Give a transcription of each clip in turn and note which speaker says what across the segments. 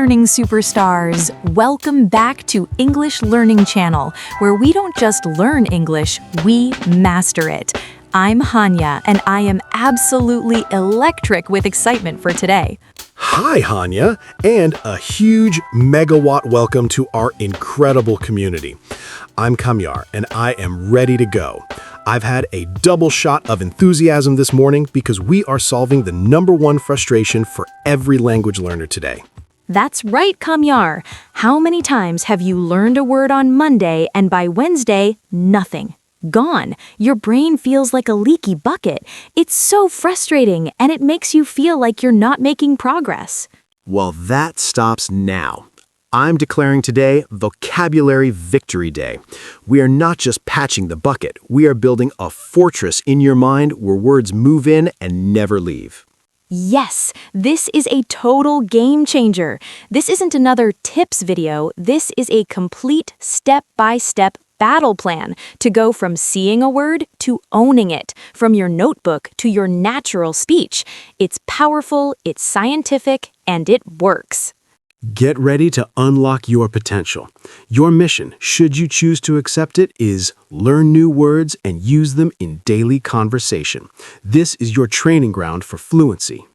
Speaker 1: learning superstars! Welcome back to English Learning Channel, where we don't just learn English, we master it. I'm Hania, and I am absolutely electric with excitement for today.
Speaker 2: Hi, Hania, and a huge megawatt welcome to our incredible community. I'm Kamyar, and I am ready to go. I've had a double shot of enthusiasm this morning because we are solving the #1 frustration for every language learner today.
Speaker 1: That's right, Kamyar. How many times have you learned a word on Monday and by Wednesday, nothing? Gone. Your brain feels like a leaky bucket. It's so frustrating, and it makes you feel like you're not making progress.
Speaker 2: Well, that stops now. I'm declaring today Vocabulary Victory Day. We are not just patching the bucket, we are building a fortress in your mind where words move in and never leave.
Speaker 1: Yes, this is a total game changer. This isn't another tips video. This is a complete step-by-step battle plan to go from seeing a word to owning it, from your notebook to your natural speech. It's powerful, it's scientific, and it works.
Speaker 2: Get ready to unlock your potential. Your mission, should you choose to accept it, is learn new words and use them in daily conversation. This is your training ground for fluency.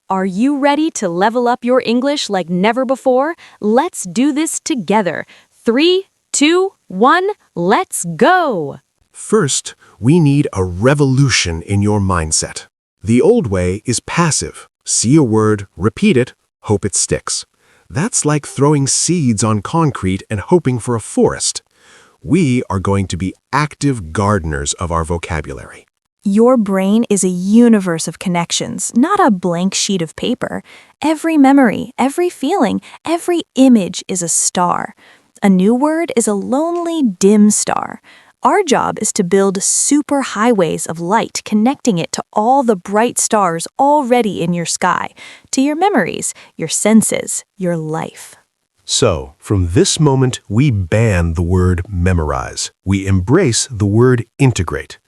Speaker 1: Are you ready to level up your English like never before? Let's do this together. 3, 2, 1, let's go!
Speaker 3: First, we need a revolution in your mindset. The old way is passive. See a word, repeat it, hope it sticks. That's like throwing seeds on concrete and hoping for a forest. We are going to be active gardeners of our vocabulary.
Speaker 4: Your brain is a universe of connections, not a blank sheet of paper. Every memory, every feeling, every image is a star. A new word is a lonely, dim star. Our job is to build superhighways of light connecting it to all the bright stars already in your sky, to your memories, your senses, your life.
Speaker 3: So, from this moment, we ban the word memorize. We embrace the word integrate.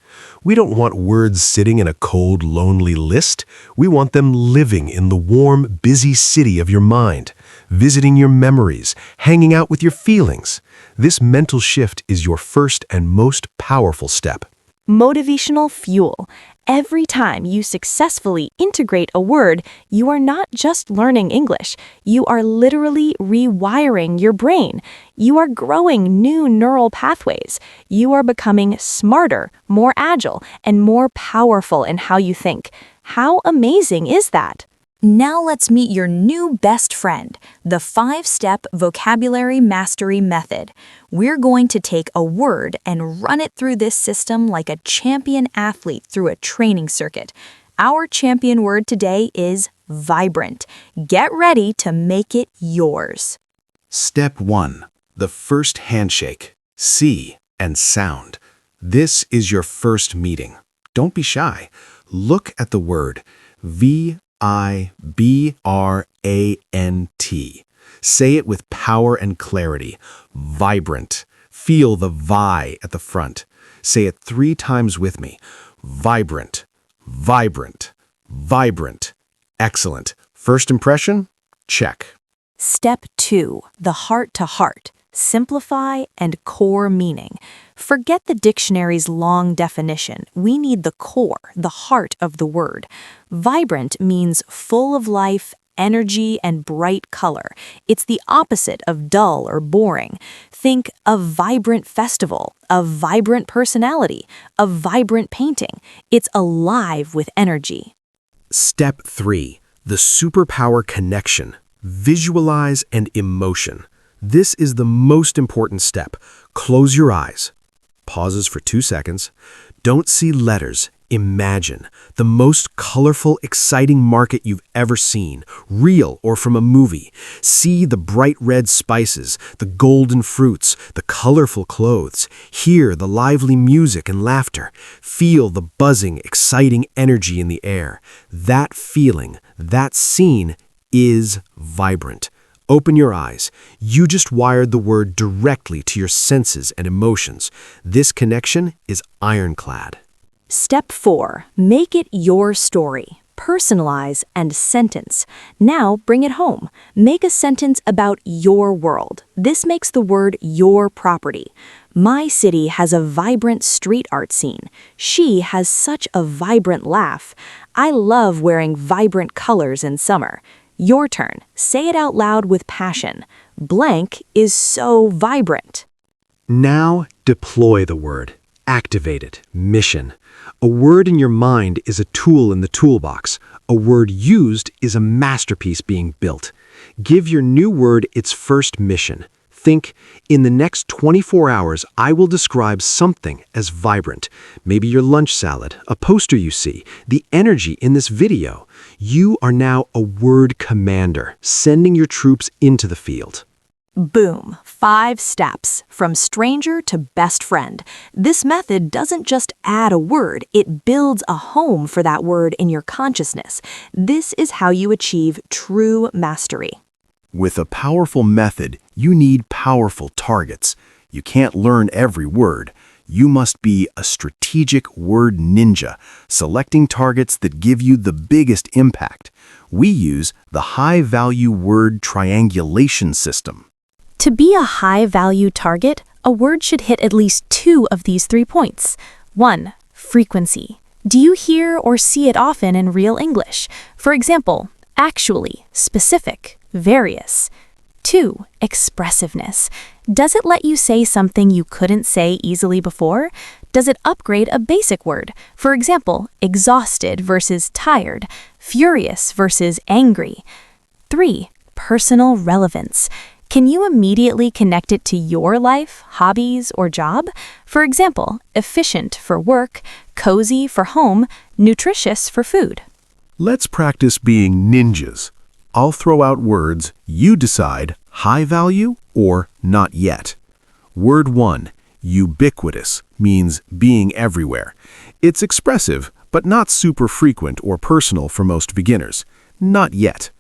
Speaker 3: We don't want words sitting in a cold, lonely list. We want them living in the warm, busy city of your mind, visiting your memories, hanging out with your feelings. This mental shift is your first and most powerful step.
Speaker 4: Motivational fuel. Every time you successfully integrate a word, you are not just learning English. You are literally rewiring your brain. You are growing new neural pathways. You are becoming smarter, more agile, and more powerful in how you think. How amazing is that?
Speaker 1: Now let's meet your new best friend, the 5-step vocabulary mastery method. We're going to take a word and run it through this system like a champion athlete through a training circuit. Our champion word today is vibrant. Get ready to make it yours.
Speaker 3: Step 1. The first handshake. See and sound. This is your first meeting. Don't be shy. Look at the word. V-I-B-R-A-N-T. Say it with power and clarity. Vibrant. Feel the vi at the front. Say it 3 times with me. Vibrant, vibrant, vibrant. Excellent. First impression? Check.
Speaker 4: Step 2. The heart-to-heart. Simplify and core meaning. Forget the dictionary's long definition. We need the core, the heart of the word. Vibrant means full of life, energy, and bright color. It's the opposite of dull or boring. Think a vibrant festival, a vibrant personality, a vibrant painting. It's alive with energy.
Speaker 3: Step 3. The superpower connection. Visualize and emotion. This is the most important step. Close your eyes. Pauses for 2 seconds. Don't see letters. Imagine the most colorful, exciting market you've ever seen, real or from a movie. See the bright red spices, the golden fruits, the colorful clothes. Hear the lively music and laughter. Feel the buzzing, exciting energy in the air. That feeling, that scene is vibrant. Open your eyes. You just wired the word directly to your senses and emotions. This connection is ironclad.
Speaker 4: Step 4. Make it your story. personalize, and sentence. Now bring it home. Make a sentence about your world. This makes the word your property. My city has a vibrant street art scene. She has such a vibrant laugh. I love wearing vibrant colors in summer. Your turn. Say it out loud with passion. Blank is so vibrant.
Speaker 3: Now deploy the word. Activate it. Mission. A word in your mind is a tool in the toolbox. A word used is a masterpiece being built. Give your new word its first mission. Think, in the next 24 hours, I will describe something as vibrant. Maybe your lunch salad, a poster you see, the energy in this video. You are now a word commander, sending your troops into the field.
Speaker 4: Boom. 5 steps, from stranger to best friend. This method doesn't just add a word, it builds a home for that word in your consciousness. This is how you achieve true mastery.
Speaker 5: With a powerful method, you need powerful targets. You can't learn every word. You must be a strategic word ninja, selecting targets that give you the biggest impact. We use the high-value word triangulation system.
Speaker 4: To be a high-value target, a word should hit at least 2 of these 3 points. 1. Frequency. Do you hear or see it often in real English? For example, actually, specific, various. 2. Expressiveness. Does it let you say something you couldn't say easily before? Does it upgrade a basic word? For example, exhausted versus tired, furious versus angry. 3. Personal relevance. Can you immediately connect it to your life, hobbies, or job? For example, efficient for work, cozy for home, nutritious for food.
Speaker 5: Let's practice being ninjas. I'll throw out words, you decide high value or not yet. Word 1, ubiquitous, means being everywhere. It's expressive, but not super frequent or personal for most beginners. Not yet.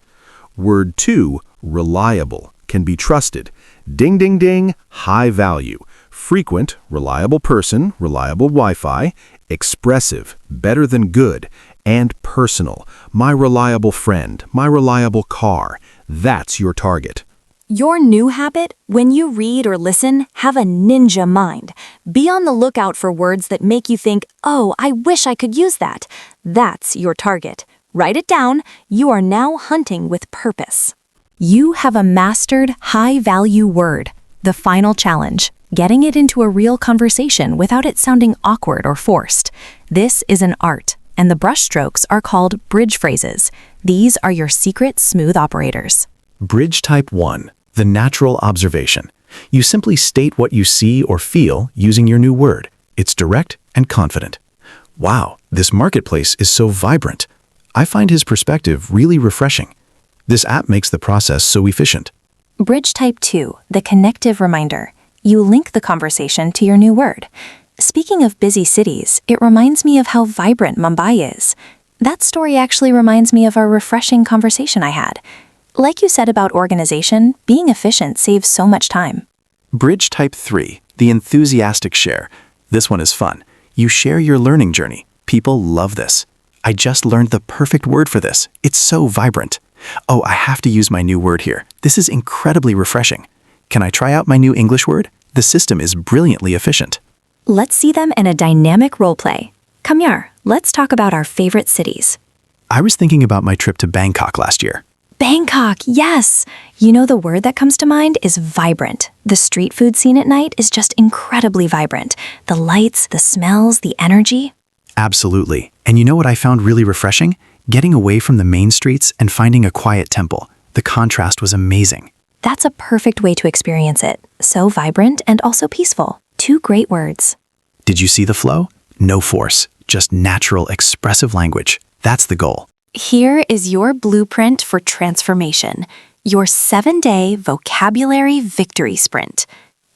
Speaker 5: Word 2, reliable, can be trusted. Ding, ding, ding, high value. Frequent, reliable person, reliable Wi-Fi. Expressive, better than good. And personal, my reliable friend, my reliable car. That's your target.
Speaker 4: Your new habit, when you read or listen, have a ninja mind. Be on the lookout for words that make you think, oh, I wish I could use that. That's your target. Write it down. You are now hunting with purpose. You have a mastered high-value word. The final challenge, getting it into a real conversation without it sounding awkward or forced. This is an art, and the brushstrokes are called bridge phrases. These are your secret smooth operators.
Speaker 6: Bridge Type 1, the natural observation. You simply state what you see or feel using your new word. It's direct and confident. Wow, this marketplace is so vibrant. I find his perspective really refreshing. This app makes the process so efficient.
Speaker 4: Bridge Type 2, the connective reminder. You link the conversation to your new word. Speaking of busy cities, it reminds me of how vibrant Mumbai is. That story actually reminds me of our refreshing conversation I had. Like you said about organization, being efficient saves so much time.
Speaker 6: Bridge Type 3, the enthusiastic share. This one is fun. You share your learning journey. People love this. I just learned the perfect word for this. It's so vibrant. Oh, I have to use my new word here. This is incredibly refreshing. Can I try out my new English word? The system is brilliantly efficient.
Speaker 4: Let's see them in a dynamic role play. Kamyar, let's talk about our favorite cities.
Speaker 6: I was thinking about my trip to Bangkok last year.
Speaker 4: Bangkok, yes! You know the word that comes to mind is vibrant. The street food scene at night is just incredibly vibrant. The lights, the smells, the energy.
Speaker 6: Absolutely. And you know what I found really refreshing? Getting away from the main streets and finding a quiet temple. The contrast was amazing.
Speaker 4: That's a perfect way to experience it. So vibrant and also peaceful. 2 great words.
Speaker 6: Did you see the flow? No force, just natural, expressive language. That's the goal.
Speaker 4: Here is your blueprint for transformation. Your 7-day vocabulary victory sprint.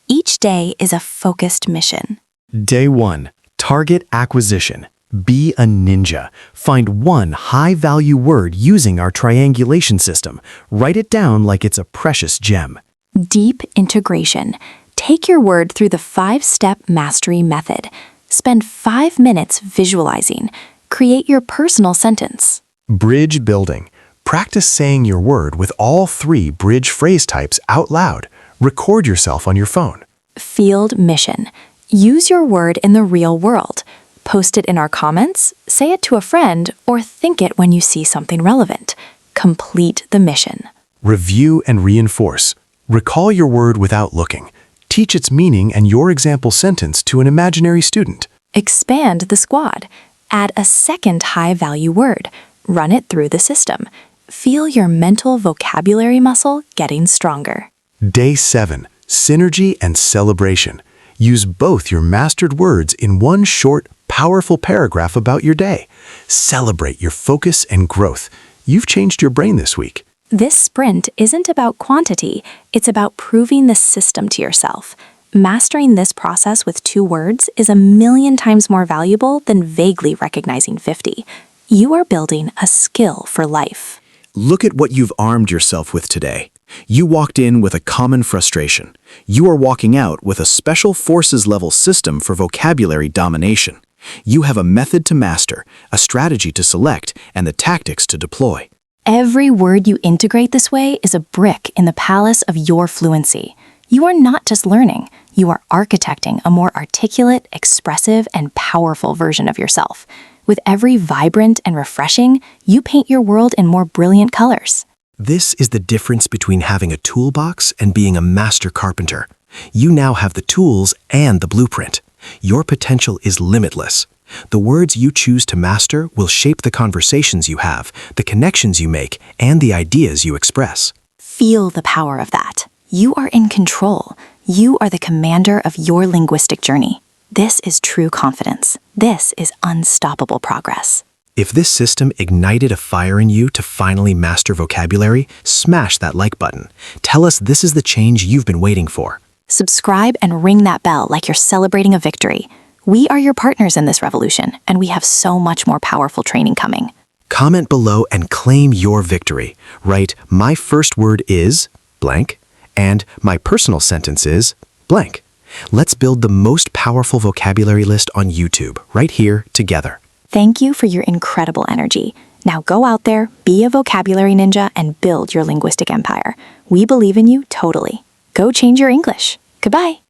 Speaker 4: Each day is a focused mission.
Speaker 3: Day 1. Target acquisition. Be a ninja. Find one high-value word using our triangulation system. Write it down like it's a precious gem.
Speaker 4: Deep integration. Take your word through the 5-step mastery method. Spend 5 minutes visualizing. Create your personal sentence.
Speaker 6: Bridge building. Practice saying your word with all 3 bridge phrase types out loud. Record yourself on your phone.
Speaker 4: Field mission. Use your word in the real world. Post it in our comments, say it to a friend, or think it when you see something relevant. Complete the mission.
Speaker 6: Review and reinforce. Recall your word without looking. Teach its meaning and your example sentence to an imaginary student.
Speaker 4: Expand the squad. Add a second high-value word. Run it through the system. Feel your mental vocabulary muscle getting stronger.
Speaker 6: Day 7. Synergy and celebration. Use both your mastered words in one short, powerful paragraph about your day. Celebrate your focus and growth. You've changed your brain this week.
Speaker 4: This sprint isn't about quantity, it's about proving the system to yourself. Mastering this process with 2 words is 1,000,000 times more valuable than vaguely recognizing 50. You are building a skill for life.
Speaker 3: Look at what you've armed yourself with today. You walked in with a common frustration. You are walking out with a special forces level system for vocabulary domination. You have a method to master, a strategy to select, and the tactics to deploy.
Speaker 4: Every word you integrate this way is a brick in the palace of your fluency. You are not just learning, you are architecting a more articulate, expressive, and powerful version of yourself. With every vibrant and refreshing, you paint your world in more brilliant colors.
Speaker 3: This is the difference between having a toolbox and being a master carpenter. You now have the tools and the blueprint. Your potential is limitless. The words you choose to master will shape the conversations you have, the connections you make, and the ideas you express.
Speaker 4: Feel the power of that. You are in control. You are the commander of your linguistic journey. This is true confidence. This is unstoppable progress.
Speaker 3: If this system ignited a fire in you to finally master vocabulary, smash that like button. Tell us this is the change you've been waiting for.
Speaker 4: Subscribe and ring that bell like you're celebrating a victory. We are your partners in this revolution, and we have so much more powerful training coming.
Speaker 3: Comment below and claim your victory. Write, "My first word is blank," and "My personal sentence is blank." Let's build the most powerful vocabulary list on YouTube, right here, together.
Speaker 4: Thank you for your incredible energy. Now go out there, be a vocabulary ninja, and build your linguistic empire. We believe in you totally. Go change your English. Goodbye.